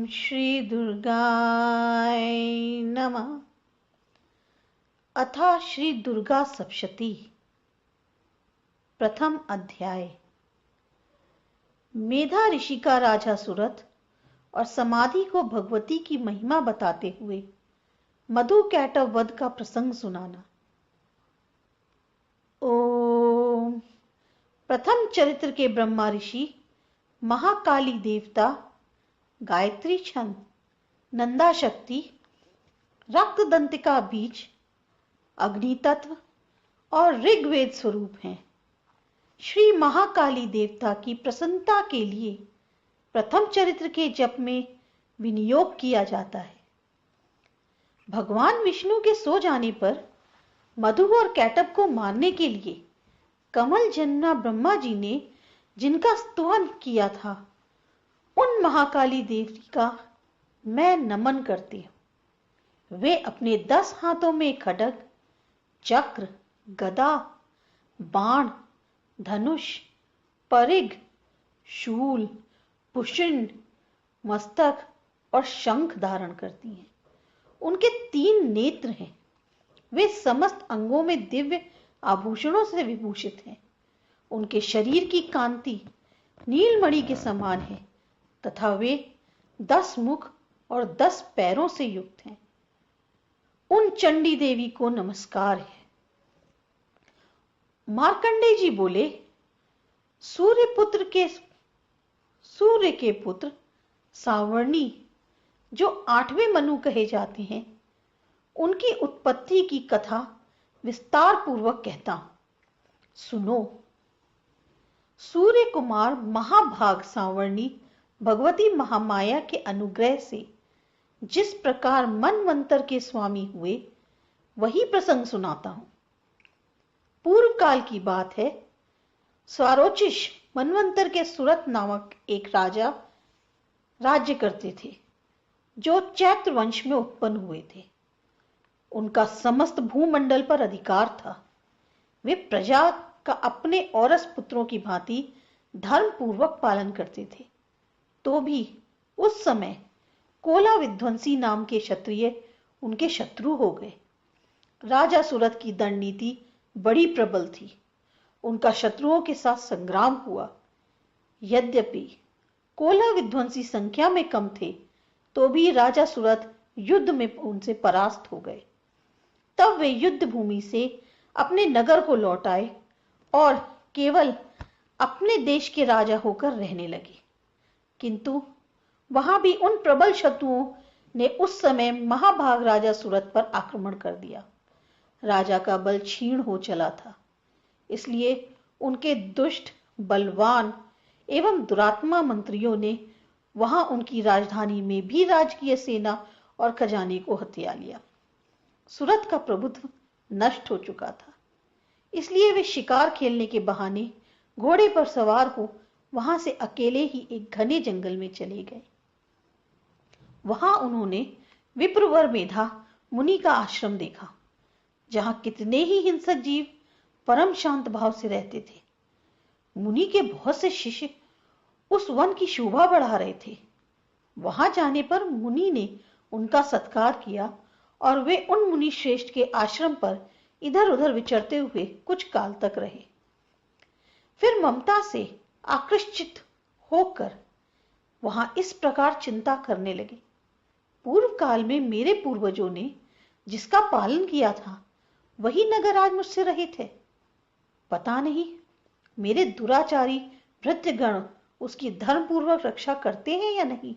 श्री दुर्गाय नमः। अथा श्री दुर्गा सप्तशती। प्रथम अध्याय। मेधा ऋषि का राजा सुरथ और समाधि को भगवती की महिमा बताते हुए मधु कैटव वध का प्रसंग सुनाना। ओम। प्रथम चरित्र के ब्रह्मा ऋषि, महाकाली देवता, गायत्री छंद, नंदा शक्ति, रक्तदंतिका बीज, अग्नि तत्व और ऋग्वेद स्वरूप हैं। श्री महाकाली देवता की प्रसन्नता के लिए प्रथम चरित्र के जप में विनियोग किया जाता है। भगवान विष्णु के सो जाने पर मधु और कैटभ को मारने के लिए कमल जन्ना ब्रह्मा जी ने जिनका स्तवन किया था, उन महाकाली देवी का मैं नमन करती हूं। वे अपने 10 हाथों में खड्ग, चक्र, गदा, बाण, धनुष, परिघ, शूल, पुष्पिंड, मस्तक और शंख धारण करती हैं। उनके 3 नेत्र हैं। वे समस्त अंगों में दिव्य आभूषणों से विभूषित हैं। उनके शरीर की कांति नीलमणि के समान है तथा वे 10 मुख और 10 पैरों से युक्त हैं। उन चंडी देवी को नमस्कार है। मार्कंडेय जी बोले, सूर्य के पुत्र सांवर्णी, जो 8वें मनु कहे जाते हैं, उनकी उत्पत्ति की कथा विस्तार पूर्वक कहता हूं, सुनो। सूर्य कुमार महाभाग सांवर्णी भगवती महामाया के अनुग्रह से जिस प्रकार मनवंतर के स्वामी हुए, वही प्रसंग सुनाता हूं। पूर्व काल की बात है। स्वारोचिष मनवंतर के सुरथ नामक एक राजा राज्य करते थे, जो चैत्र वंश में उत्पन्न हुए थे। उनका समस्त भूमंडल पर अधिकार था। वे प्रजा का अपने औरस पुत्रों की भांति धर्म पूर्वक पालन करते थे। तो भी उस समय कोला विध्वंसी नाम के क्षत्रिय उनके शत्रु हो गए। राजा सुरथ की दंड नीति बड़ी प्रबल थी। उनका शत्रुओं के साथ संग्राम हुआ। यद्यपि कोला विध्वंसी संख्या में कम थे, तो भी राजा सुरथ युद्ध में उनसे परास्त हो गए। तब वे युद्ध भूमि से अपने नगर को लौट आए और केवल अपने देश के राजा होकर रहने लगे। किंतु वहां भी उन प्रबल शत्रुओं ने उस समय महाभाग राजा सुरथ पर आक्रमण कर दिया। राजा का बल क्षीण हो चला था, इसलिए उनके दुष्ट, बलवान एवं दुरात्मा मंत्रियों ने वहां उनकी राजधानी में भी राजकीय सेना और खजाने को हथिया लिया। सुरथ का प्रभुत्व नष्ट हो चुका था, इसलिए वे शिकार खेलने के बहाने घोड़े पर सवार हो वहां से अकेले ही एक घने जंगल में चले गए। वहां उन्होंने विप्रवर मेधा मुनि का आश्रम देखा, जहां कितने ही हिंसक जीव परम शांत भाव से रहते थे। मुनि के बहुत से शिष्य उस वन की शोभा बढ़ा रहे थे। वहां जाने पर मुनि ने उनका सत्कार किया और वे उन मुनि श्रेष्ठ के आश्रम पर इधर उधर विचरते हुए कुछ काल तक रहे। फिर ममता से आकृष्ट होकर वहां इस प्रकार चिंता करने लगे, पूर्व काल में मेरे पूर्वजों ने जिसका पालन किया था, वही नगर आज मुझसे रहित है। पता नहीं मेरे दुराचारी भृत्यगण उसकी धर्म पूर्वक रक्षा करते हैं या नहीं।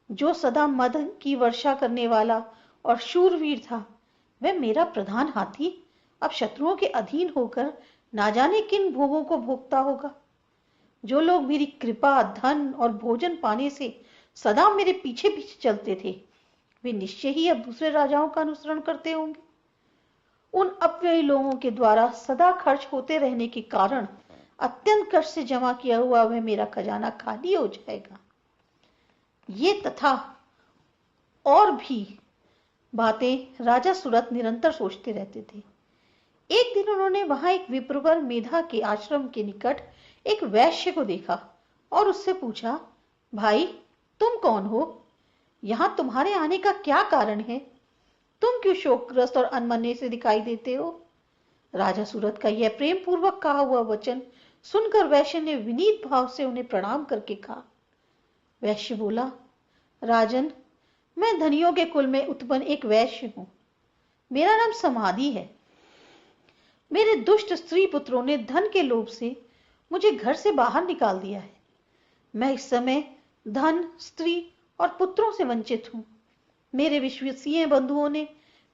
जो सदा मद की वर्षा करने वाला और शूरवीर था, वह मेरा प्रधान हाथी अब शत्रुओं के अधीन होकर ना जाने किन भोगों को भोगता होगा। जो लोग मेरी कृपा, धन और भोजन पाने से सदा मेरे पीछे पीछे चलते थे, वे निश्चय ही अब दूसरे राजाओं का अनुसरण करते होंगे। उन अपव्ययी लोगों के द्वारा सदा खर्च होते रहने के कारण अत्यंत कष्ट से जमा किया हुआ वह मेरा खजाना खाली हो जाएगा। ये तथा और भी बातें राजा सुरथ निरंतर सोचते रहते थे। एक दिन उन्होंने वहां एक विप्रवर मेधा के आश्रम के निकट एक वैश्य को देखा और उससे पूछा, भाई तुम कौन हो? यहां तुम्हारे आने का क्या कारण है? तुम क्यों शोकग्रस्त और अनमने से दिखाई देते हो? राजा सूरत का यह प्रेम पूर्वक कहा हुआ वचन सुनकर वैश्य ने विनीत भाव से उन्हें प्रणाम करके कहा। वैश्य बोला, राजन, मैं धनियों के कुल में उत्पन्न एक वैश्य हूं। मेरा नाम समाधि है। मेरे दुष्ट स्त्री पुत्रों ने धन के लोभ से मुझे घर से बाहर निकाल दिया है। मैं इस समय धन, स्त्री और पुत्रों से वंचित हूं। मेरे विश्वसीय बंधुओं ने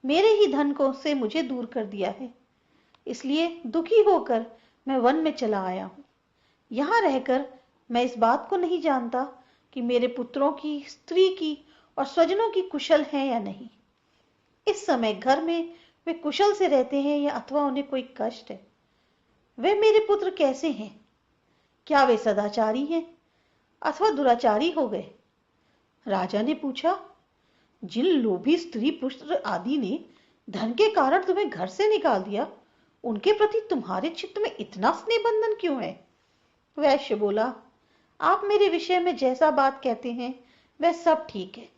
मेरे ही धन को से मुझे दूर कर दिया है। इसलिए दुखी होकर मैं वन में चला आया हूं। यहां रहकर मैं इस बात को नहीं जानता कि मेरे पुत्रों की, स्त्री की और स्वजनों की कुशल है या नहीं। इस समय घर में वे कुशल से रहते हैं या अथवा उन्हें कोई कष्ट है। वे मेरे पुत्र कैसे हैं? क्या वे सदाचारी हैं अथवा दुराचारी हो गए? राजा ने पूछा, जिन लोभी स्त्री पुत्र आदि ने धन के कारण तुम्हें घर से निकाल दिया, उनके प्रति तुम्हारे चित्त में इतना स्नेह बंधन क्यों है? वैश्य बोला, आप मेरे विषय में जैसा बात कहते हैं वह सब ठीक है,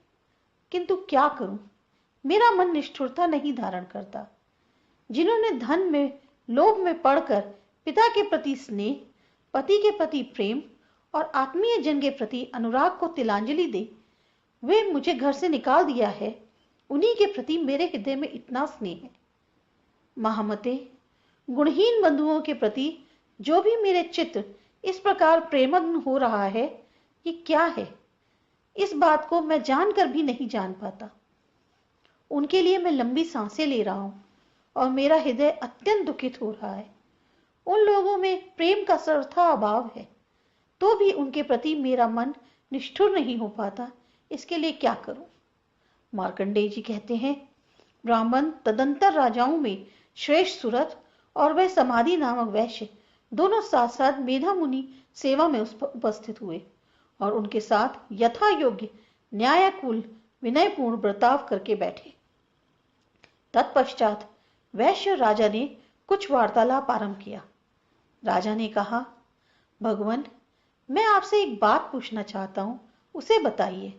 किंतु क्या करूं, मेरा मन निष्ठुरता नहीं धारण करता। जिन्होंने धन में, लोभ में पड़कर पिता के प्रति स्नेह, पति के प्रति प्रेम और आत्मीय जन के प्रति अनुराग को तिलांजलि दे वे मुझे घर से निकाल दिया है, उन्हीं के प्रति मेरे हृदय में इतना स्नेह है। महामते, गुणहीन बंधुओं के प्रति जो भी मेरे चित्त इस प्रकार प्रेमग्न हो रहा है, ये क्या है? इस बात को मैं जानकर भी नहीं जान पाता। उनके लिए मैं लंबी सांसें ले रहा हूं और मेरा हृदय अत्यंत दुखित हो रहा है। उन लोगों में प्रेम का सर्वथा अभाव है, तो भी उनके प्रति मेरा मन निष्ठुर नहीं हो पाता। इसके लिए क्या करूं? मार्कंडेय जी कहते हैं, ब्राह्मण तदंतर राजाओं में श्रेष्ठ सुरथ और वह समाधि नामक वैश्य दोनों साथ साथ मेधा मुनि सेवा में उपस्थित हुए और उनके साथ यथा योग्य न्यायकुल विनयपूर्ण बर्ताव करके बैठे। तत्पश्चात वैश्य राजा ने कुछ वार्तालाप आरंभ किया। राजा ने कहा, भगवान, मैं आपसे एक बात पूछना चाहता हूं, उसे बताइए।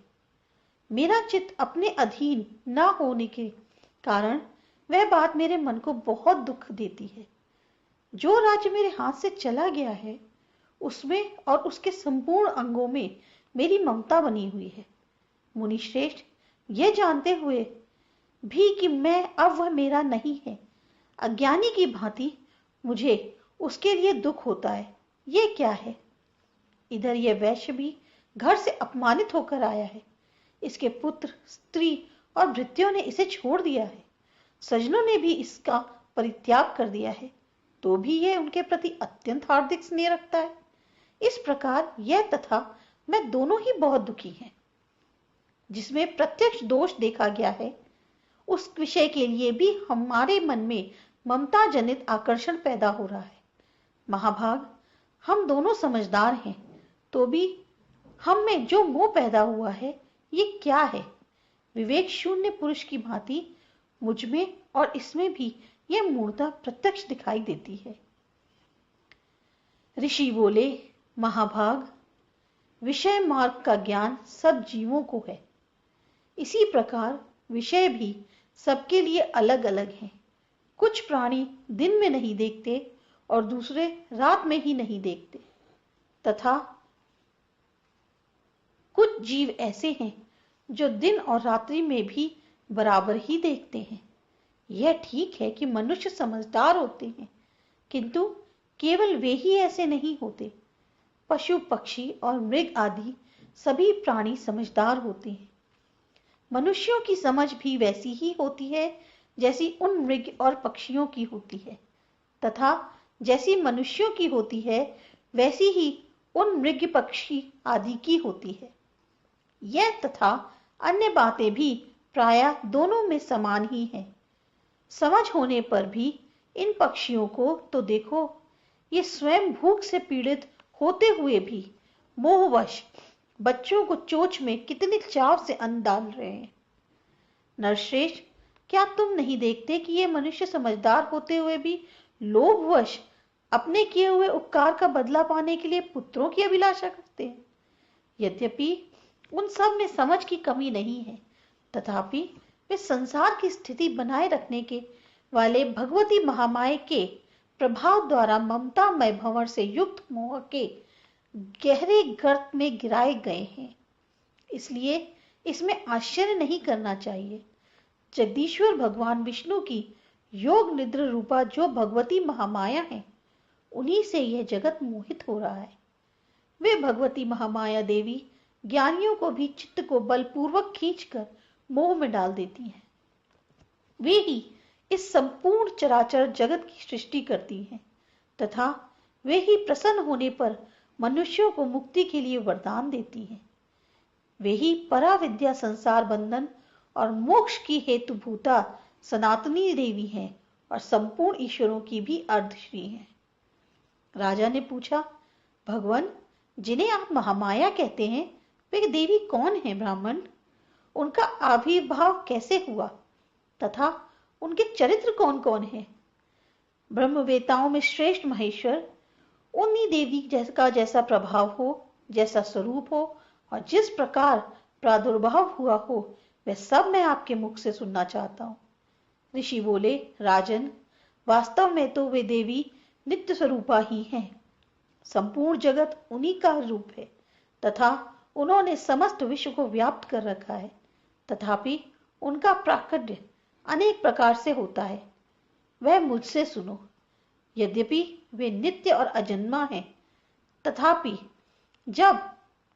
मेरा चित्त अपने अधीन न होने के कारण वह बात मेरे मन को बहुत दुख देती है। जो राज्य मेरे हाथ से चला गया है, उसमें और उसके संपूर्ण अंगों में मेरी ममता बनी हुई है। मुनिश्रेष्ठ, यह जानते हुए भी कि मैं अब वह मेरा नहीं है, अज्ञानी की भांति मुझे उसके लिए दुख होता है। ये क्या है? इधर यह वैश्य भी घर से अपमानित होकर आया है। इसके पुत्र, स्त्री और भृत्यों ने इसे छोड़ दिया है। सज्जनों ने भी इसका परित्याग कर दिया है, तो भी यह उनके प्रति अत्यंत हार्दिक स्नेह रखता है। इस प्रकार यह तथा मैं दोनों ही बहुत दुखी हैं। जिसमें प्रत्यक्ष दोष देखा गया है, उस विषय के लिए भी हमारे मन में ममता जनित आकर्षण पैदा हो रहा है। महाभाग, हम दोनों समझदार हैं, तो भी हम में जो मोह पैदा हुआ है, ये क्या है? विवेक शून्य पुरुष की भांति मुझ में और इसमें भी यह मूर्ता प्रत्यक्ष दिखाई देती है। ऋषि बोले, महाभाग, विषय मार्ग का ज्ञान सब जीवों को है। इसी प्रकार विषय भी सबके लिए अलग अलग हैं। कुछ प्राणी दिन में नहीं देखते और दूसरे रात में ही नहीं देखते, तथा कुछ जीव ऐसे हैं जो दिन और रात्रि में भी बराबर ही देखते हैं। यह ठीक है कि मनुष्य समझदार होते हैं, किंतु केवल वे ही ऐसे नहीं होते। पशु, पक्षी और मृग आदि सभी प्राणी समझदार होते हैं। मनुष्यों की समझ भी वैसी ही होती है जैसी उन मृग और पक्षियों की होती है, तथा जैसी मनुष्यों की होती है वैसी ही उन मृग, पक्षी आदि की होती है। यह तथा अन्य बातें भी प्रायः दोनों में समान ही हैं। समझ होने पर भी इन पक्षियों को तो देखो, ये स्वयं भूख से पीड़ित होते हुए भी मोहवश बच्चों को चोंच में कितने चाव से अन्न डाल रहे हैं। नरश्रेष्ठ, क्या तुम नहीं देखते कि ये मनुष्य समझदार होते हुए भी लोभवश अपने किए हुए उपकार का बदला पाने के लिए पुत्रों की अभिलाषा करते हैं? यद्यपि उन सब में समझ की कमी नहीं है, तथापि वे संसार की स्थिति बनाए रखने के वाले भगवती महामाया के प्रभाव द्वारा ममतामय भंवर से युक्त मोह के गहरे गर्त में गिराए गए हैं। इसलिए इसमें आश्चर्य नहीं करना चाहिए। जगदीश्वर भगवान विष्णु की योग निद्रा रूपा जो भगवती महामाया है, उन्हीं से यह जगत मोहित हो रहा है। वे भगवती महामाया देवी ज्ञानियों को भी चित्त को बलपूर्वक खींचकर मोह में डाल देती हैं। वे ही इस संपूर्ण चराचर जगत की सृष्टि करती हैं तथा वे ही प्रसन्न होने पर मनुष्यों को मुक्ति के लिए वरदान देती हैं। वे ही पराविद्या संसार बंधन और मोक्ष की हेतुभूता सनातनी देवी हैं और संपूर्ण ईश्वरों की भी अर्धश्री हैं। राजा ने पूछा, भगवान, जिन्हें आप महामाया कहते हैं, वे देवी कौन है ब्राह्मण? उनका आविर्भाव कैसे हुआ तथा उनके चरित्र कौन कौन है? ब्रह्मवेताओं में श्रेष्ठ महेश्वर, उन्हीं देवी का जैसा प्रभाव हो, जैसा स्वरूप हो और जिस प्रकार प्रादुर्भाव हुआ हो, वह सब मैं आपके मुख से सुनना चाहता हूं। ऋषि बोले, राजन, वास्तव में तो वे देवी नित्य स्वरूपा ही हैं। संपूर्ण जगत उन्हीं का रूप है तथा उन्होंने समस्त विश्व को व्याप्त कर रखा है, तथापि उनका प्राकट्य अनेक प्रकार से होता है। वह मुझसे सुनो। यद्यपि वे नित्य और अजन्मा हैं, तथापि जब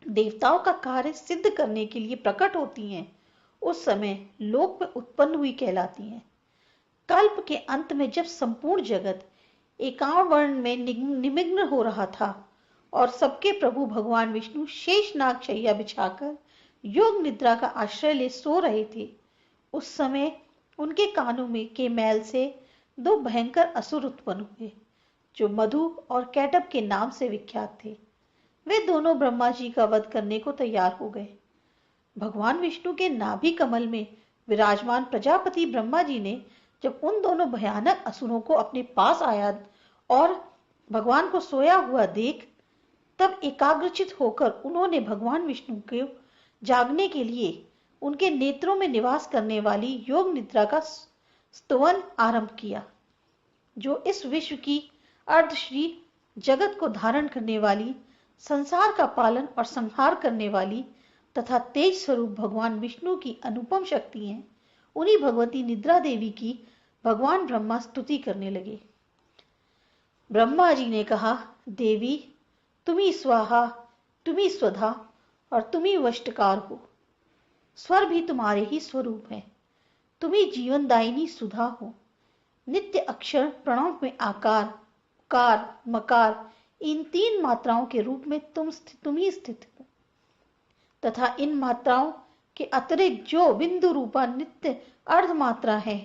देवताओं का कार्य सिद्ध करने के लिए प्रकट होती हैं, उस समय लोक में उत्पन्न हुई कहलाती हैं। कल्प के अंत में जब संपूर्ण जगत एकावरण में निमग्न हो रहा था और सबके प्रभु भगवान विष्णु शेषनाग शैया बिछाकर योग निद्रा का आश्रय ले सो रहे थे, उस समय उनके कानों में के मैल से दो भयंकर असुर उत्पन्न हुए, जो मधु और कैटब के नाम से विख्यात थे। वे दोनों ब्रह्मा जी का वध करने को तैयार हो गए। भगवान विष्णु के नाभि कमल में विराजमान प्रजापति ब्रह्मा जी ने जब उन दोनों भयानक असुरों को अपने पास आया और भगवान को सोया हुआ देख, तब एकाग्रचित होकर उन्होंने भगवान विष्णु को जागने के लिए उनके नेत्रों में निवास करने वाली योग निद्रा का स्तवन आरंभ किया, जो इस विश्व की अर्धश्री जगत को धारण करने वाली, संसार का पालन और संहार करने वाली तथा तेज स्वरूप भगवान विष्णु की अनुपम शक्ति हैं। उन्हीं भगवती निद्रा देवी की भगवान ब्रह्मा स्तुति करने लगे। ब्रह्मा जी ने कहा, देवी, तुम्ही स्वाहा, तुम्ही स्वधा और तुम्ही वष्टकार हो। स्वर भी तुम्हारे ही स्वरूप है। तुम्ही जीवनदायिनी सुधा हो। नित्य अक्षर प्रणव में आकार, कार, मकार, इन तीन मात्राओं के रूप में तुम ही स्थित हो तथा इन मात्राओं के अतिरिक्त जो बिंदु रूपा नित्य अर्ध मात्रा है,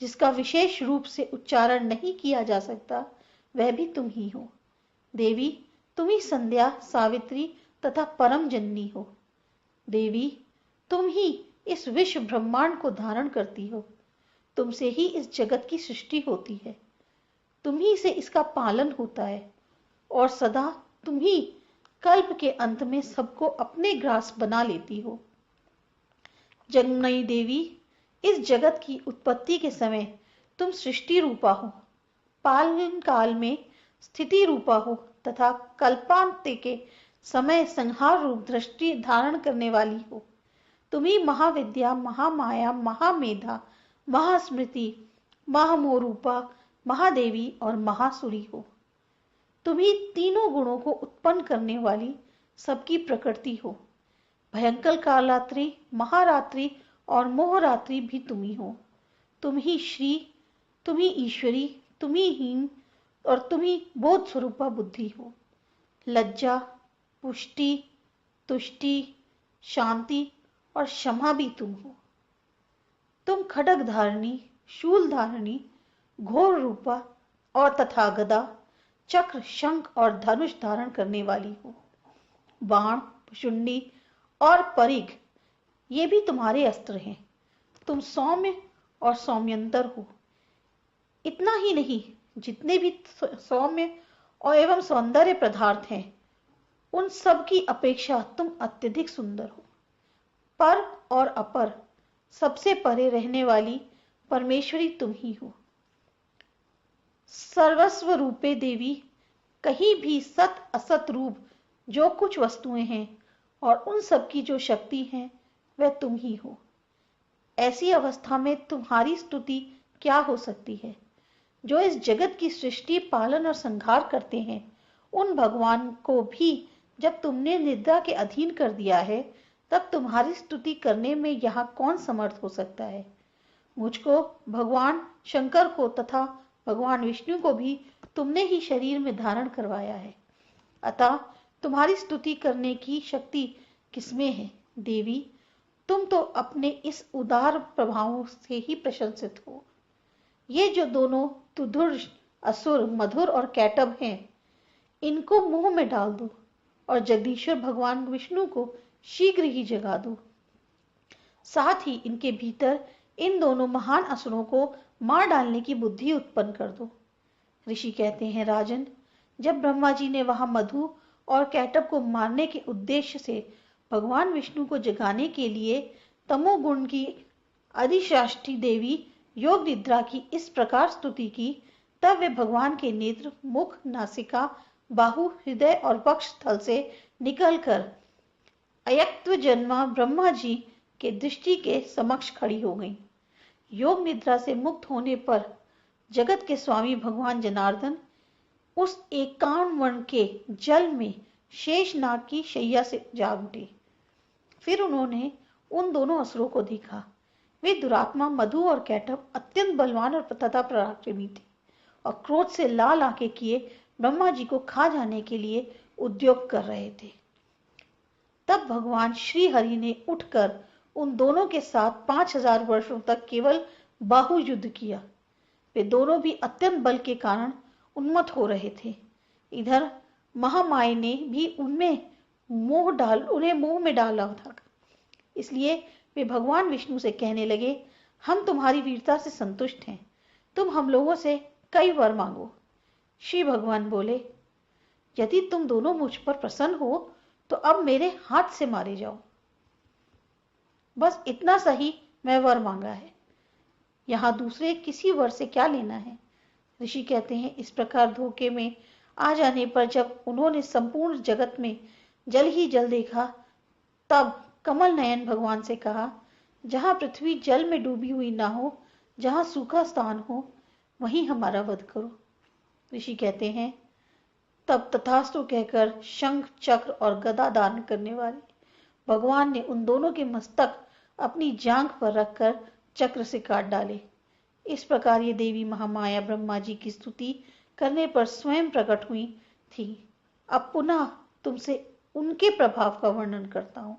जिसका विशेष रूप से उच्चारण नहीं किया जा सकता, वह भी तुम ही हो। देवी, तुम ही संध्या, सावित्री तथा परम जननी हो। देवी, तुम ही इस विश्व ब्रह्मांड को धारण करती हो। तुमसे ही इस जगत की सृष्टि होती है। तुम ही से इसका पालन होता है और सदा तुम ही कल्प के अंत में सबको अपने ग्रास बना लेती हो। जगन्मयी देवी, इस जगत की उत्पत्ति के समय तुम सृष्टि रूपा हो, पालन काल में स्थिति रूपा हो तथा कल्पांत के समय संहार रूप दृष्टि धारण करने वाली हो। तुम्ही महाविद्या, महामाया, महामेधा, महास्मृति, महामोरूपा, महादेवी और महासुरी हो। तुम्ही तीनों गुणों को उत्पन्न करने वाली सबकी प्रकृति हो। भयंकर कालरात्रि, महारात्रि और मोहरात्रि भी तुम्ही हो। तुम ही श्री, तुम ही ईश्वरी, तुम ही हीन और तुम ही बोध स्वरूपा बुद्धि हो। लज्जा, पुष्टि, तुष्टि, शांति और क्षमा भी तुम हो। तुम खड्ग धारणी, शूल धारणी, घोर रूपा और तथा गदा, चक्र, शंख और धनुष धारण करने वाली हो। बाण, शुंडी और परिघ, ये भी तुम्हारे अस्त्र हैं। तुम सौम्य और सौम्यंतर हो। इतना ही नहीं, जितने भी सौम्य और एवं सौंदर्य पदार्थ हैं, उन सब की अपेक्षा तुम अत्यधिक सुंदर हो। पर और अपर सबसे परे रहने वाली परमेश्वरी तुम ही हो। सर्वस्व रूपे देवी, कहीं भी सत असत रूप जो कुछ वस्तुएं हैं और उन सब की जो शक्ति है वह तुम ही हो। ऐसी अवस्था में तुम्हारी स्तुति क्या हो सकती है? जो इस जगत की सृष्टि, पालन और संहार करते हैं, उन भगवान को भी जब तुमने निद्रा के अधीन कर दिया है, तब तुम्हारी स्तुति करने में यहाँ कौन समर्थ हो सकता है? मुझको, भगवान शंकर को तथा भगवान विष्णु को भी तुमने ही शरीर में धारण करवाया है, अतः तुम्हारी स्तुति करने की शक्ति किसमें है? देवी, तुम तो अपने इस उदार प्रभावों से ही प्रशंसित हो। ये जो दोनों तुधुर असुर, मधुर और कैटब हैं, इनको मुंह में डाल दो और जगदीश्वर भगवान विष्णु को शीघ्र ही जगा दो। साथ ही इनके भीतर इन दोनों महान असुरों को मार डालने की बुद्धि उत्पन्न कर दो। ऋषि कहते हैं, राजन, जब ब्रह्मा जी ने वहां मधु और कैटब को मारने के उद्देश्य से भगवान विष्णु को जगाने के लिए तमोगुण की अधिष्ठात्री देवी योग निद्रा की इस प्रकार स्तुति की, तब वे भगवान के नेत्र, मुख, नासिका, बाहु, हृदय और वक्ष स्थल से निकलकर अयक्त्व जन्मा ब्रह्मा जी के दृष्टि के समक्ष खड़ी हो गई। योग निद्रा से मुक्त होने पर जगत के स्वामी भगवान जनार्दन उस एकावन वर्ण के जल में शेषनाग की शैया से जाग उठे। फिर उन्होंने उन दोनों असुरों को देखा। वे दुरात्मा मधु और कैटब अत्यंत बलवान और तथा पराक्रमी थे और क्रोध से लाल आंखें किए ब्रह्मा जी को खा जाने के लिए उद्योग कर रहे थे। तब भगवान श्री हरि ने उठकर उन दोनों के साथ 5000 वर्षों तक केवल बाहु युद्ध किया। वे दोनों भी अत्यंत बल के कारण उन्मत्त हो रहे थे। इधर महामाया ने भी उन्हें मुंह में डाला था। इसलिए वे भगवान विष्णु से कहने लगे, हम तुम्हारी वीरता से संतुष्ट हैं, तुम हम लोगों से कई वर मांगो। श्री भगवान बोले, यदि तुम दोनों मुझ पर प्रसन्न हो तो अब मेरे हाथ से मारे जाओ। बस इतना सही मैं वर मांगा है, यहां दूसरे किसी वर से क्या लेना है। ऋषि कहते हैं, इस प्रकार धोखे में आ जाने पर जब उन्होंने संपूर्ण जगत में जल ही जल देखा, तब कमल नयन भगवान से कहा, जहां पृथ्वी जल में डूबी हुई ना हो, जहां सूखा स्थान हो, वहीं हमारा वध करो। ऋषि कहते हैं, तब तथास्तु कहकर शंख, चक्र और गदा धारण करने वाले भगवान ने उन दोनों के मस्तक अपनी जांघ पर रखकर चक्र से काट डाले। इस प्रकार ये देवी महामाया ब्रह्मा जी की स्तुति करने पर स्वयं प्रकट हुई थी। अब पुनः तुमसे उनके प्रभाव का वर्णन करता हूं।